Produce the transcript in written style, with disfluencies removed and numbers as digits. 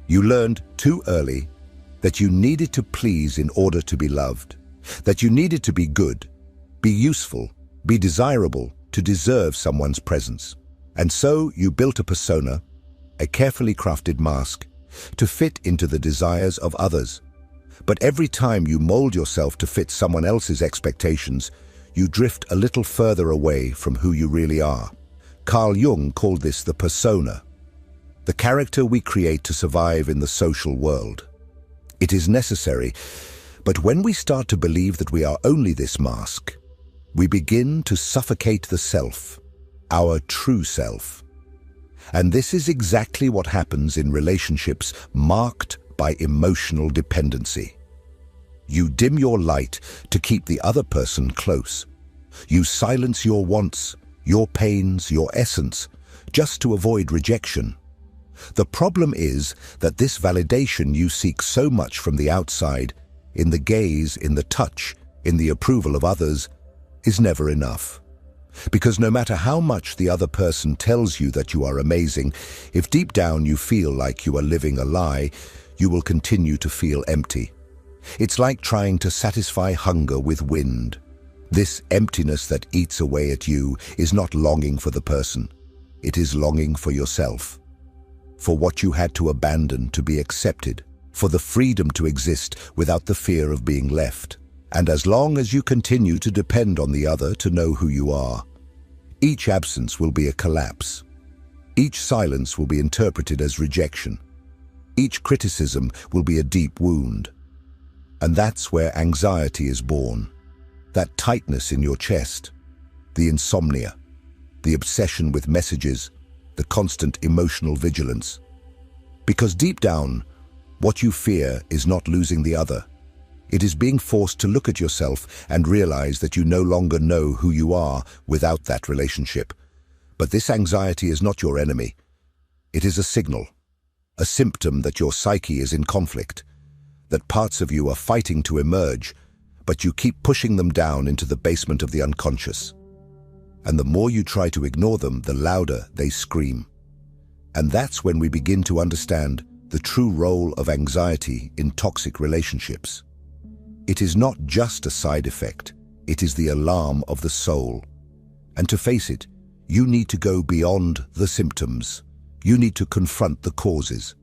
You learned too early that you needed to please in order to be loved, that you needed to be good, be useful, be desirable to deserve someone's presence. And so you built a persona, a carefully crafted mask, to fit into the desires of others. But every time you mold yourself to fit someone else's expectations, you drift a little further away from who you really are. Carl Jung called this the persona, the character we create to survive in the social world. It is necessary, but when we start to believe that we are only this mask, we begin to suffocate the self, our true self. And this is exactly what happens in relationships marked by emotional dependency. You dim your light to keep the other person close. You silence your wants, your pains, your essence, just to avoid rejection. The problem is that this validation you seek so much from the outside, in the gaze, in the touch, in the approval of others, is never enough. Because no matter how much the other person tells you that you are amazing, if deep down you feel like you are living a lie, you will continue to feel empty. It's like trying to satisfy hunger with wind. This emptiness that eats away at you is not longing for the person. It is longing for yourself, for what you had to abandon to be accepted, for the freedom to exist without the fear of being left. And as long as you continue to depend on the other to know who you are, each absence will be a collapse. Each silence will be interpreted as rejection. Each criticism will be a deep wound. And that's where anxiety is born. That tightness in your chest, the insomnia, the obsession with messages, the constant emotional vigilance. Because deep down, what you fear is not losing the other. It is being forced to look at yourself and realize that you no longer know who you are without that relationship. But this anxiety is not your enemy. It is a signal, a symptom that your psyche is in conflict, that parts of you are fighting to emerge, but you keep pushing them down into the basement of the unconscious. And the more you try to ignore them, the louder they scream. And that's when we begin to understand the true role of anxiety in toxic relationships. It is not just a side effect, it is the alarm of the soul. And to face it, you need to go beyond the symptoms. You need to confront the causes.